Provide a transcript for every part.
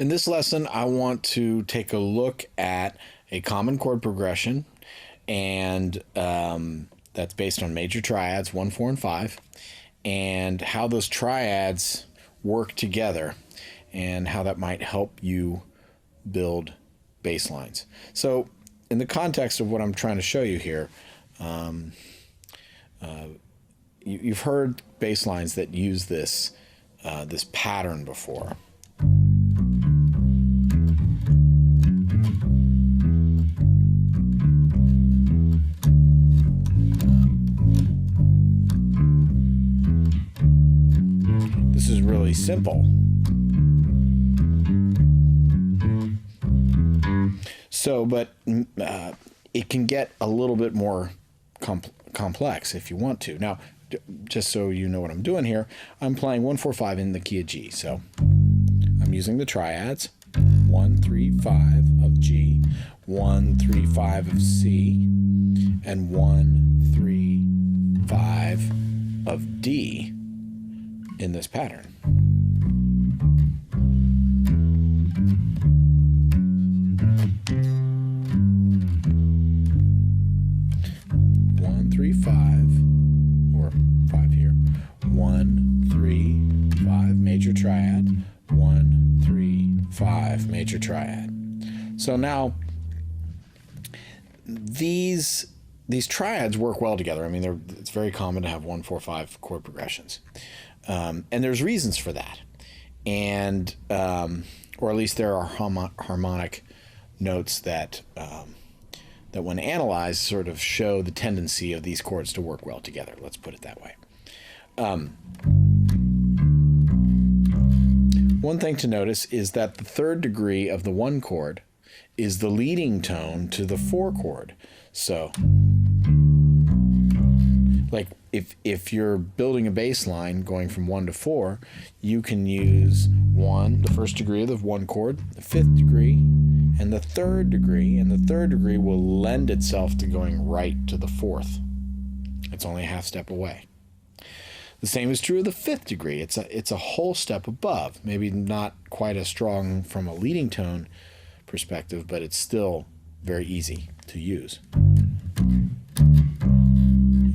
In this lesson, I want to take a look at a common chord progression, and that's based on major triads 1, 4, and 5, and how those triads work together and how that might help you build bass lines. So in the context of what I'm trying to show you here, you've heard bass lines that use this pattern before. This is really simple. So, but it can get a little bit more complex if you want to. Now, just so you know what I'm doing here, I'm playing 1, 4, 5 in the key of G. So I'm using the triads: 1, 3, 5 of G, 1, 3, 5 of C, and 1, 3, 5 of D in this pattern. Major triad, 1, 3, 5, major triad. So now these triads work well together. I mean, it's very common to have 1, 4, 5 chord progressions, and there's reasons for that, and or at least there are harmonic notes that that when analyzed sort of show the tendency of these chords to work well together. Let's put it that way. One thing to notice is that the third degree of the 1 chord is the leading tone to the 4 chord. So, like if you're building a bass line going from 1 to 4, you can use 1, the first degree of the 1 chord, the 5th degree, and the 3rd degree, and the 3rd degree will lend itself to going right to the 4th. It's only a half step away. The same is true of the 5th degree. It's a whole step above. Maybe not quite as strong from a leading tone perspective, but it's still very easy to use. You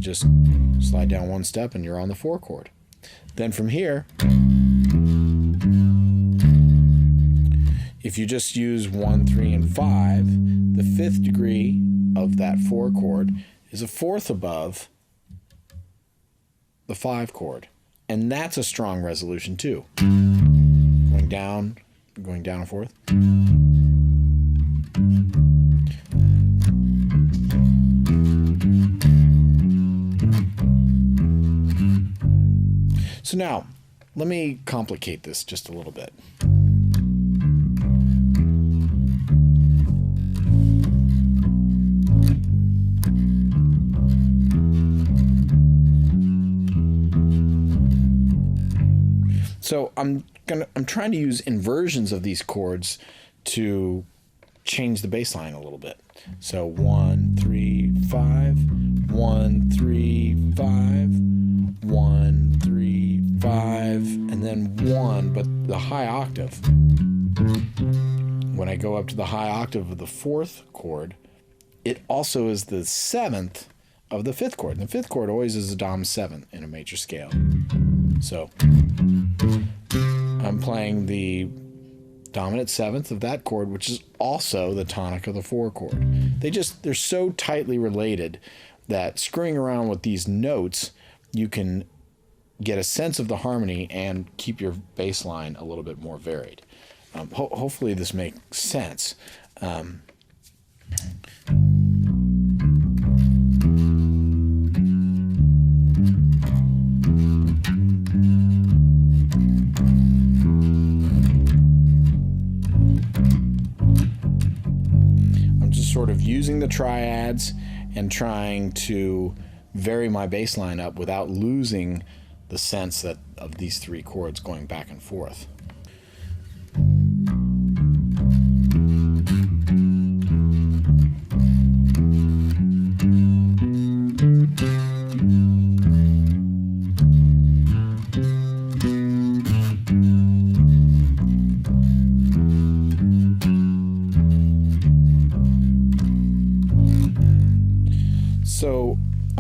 just slide down 1 step and you're on the 4 chord. Then from here, if you just use 1, 3, and 5, the 5th degree of that 4 chord is a 4th above the 5 chord, and that's a strong resolution too. Going down a 4th. So now, let me complicate this just a little bit. So I'm trying to use inversions of these chords to change the bass line a little bit. So 1, 3, 5, 1, 3, 5, 1, 3, 5, and then 1, but the high octave. When I go up to the high octave of the 4th chord, it also is the 7th of the 5th chord. And the 5th chord always is a Dom 7 in a major scale. So I'm playing the dominant 7th of that chord, which is also the tonic of the 4 chord. They're so tightly related that screwing around with these notes, you can get a sense of the harmony and keep your bass line a little bit more varied. Hopefully this makes sense. Sort of using the triads and trying to vary my bass line up without losing the sense of these 3 chords going back and forth.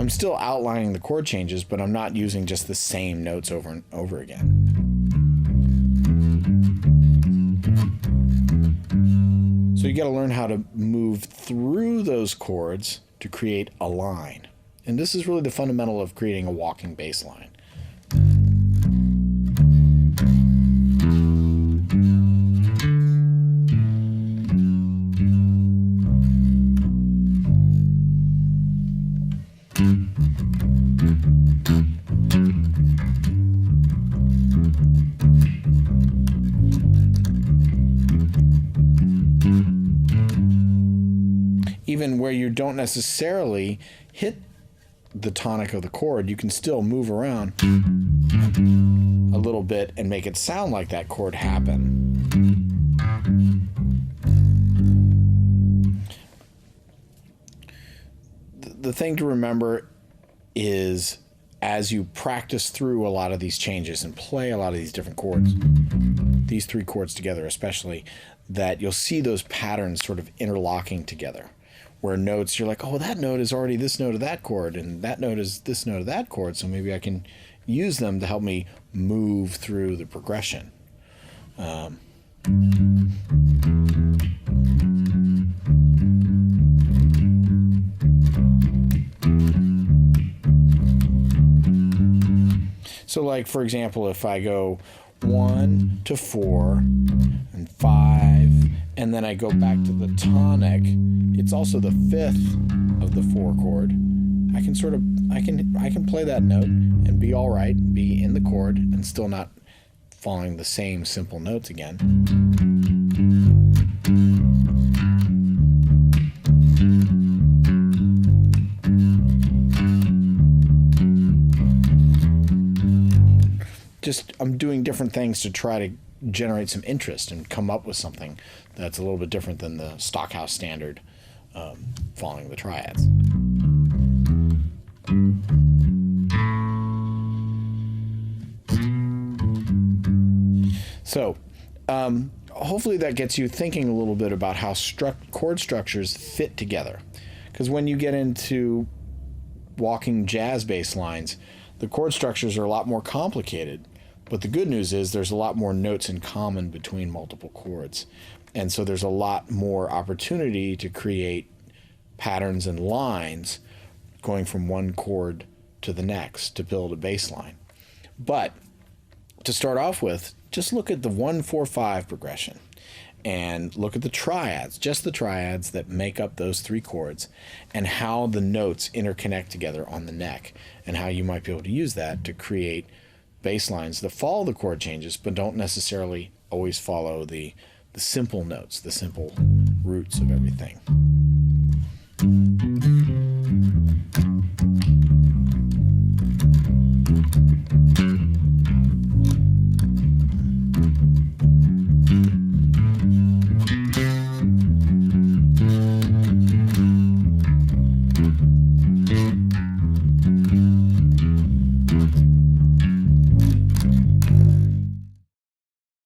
I'm still outlining the chord changes, but I'm not using just the same notes over and over again. So you got to learn how to move through those chords to create a line. And this is really the fundamental of creating a walking bass line. Even where you don't necessarily hit the tonic of the chord, you can still move around a little bit and make it sound like that chord happened. The thing to remember is, as you practice through a lot of these changes and play a lot of these different chords, these three chords together especially, that you'll see those patterns sort of interlocking together, where notes, you're like, oh, that note is already this note of that chord, and that note is this note of that chord, so maybe I can use them to help me move through the progression. So like, for example, if I go 1 to 4 and 5, and then I go back to the tonic, it's also the 5th of the 4 chord. I can sort of, I can play that note and be all right, be in the chord, and still not following the same simple notes again. Just, I'm doing different things to try to generate some interest and come up with something that's a little bit different than the Stockhouse standard, following the triads. So hopefully that gets you thinking a little bit about how chord structures fit together, because when you get into walking jazz bass lines, the chord structures are a lot more complicated. But the good news is there's a lot more notes in common between multiple chords. And so there's a lot more opportunity to create patterns and lines going from one chord to the next to build a bass line. But to start off with, just look at the 1-4-5 progression and look at the triads, just the triads that make up those 3 chords, and how the notes interconnect together on the neck, and how you might be able to use that to create bass lines that follow the chord changes but don't necessarily always follow the simple notes, the simple roots of everything.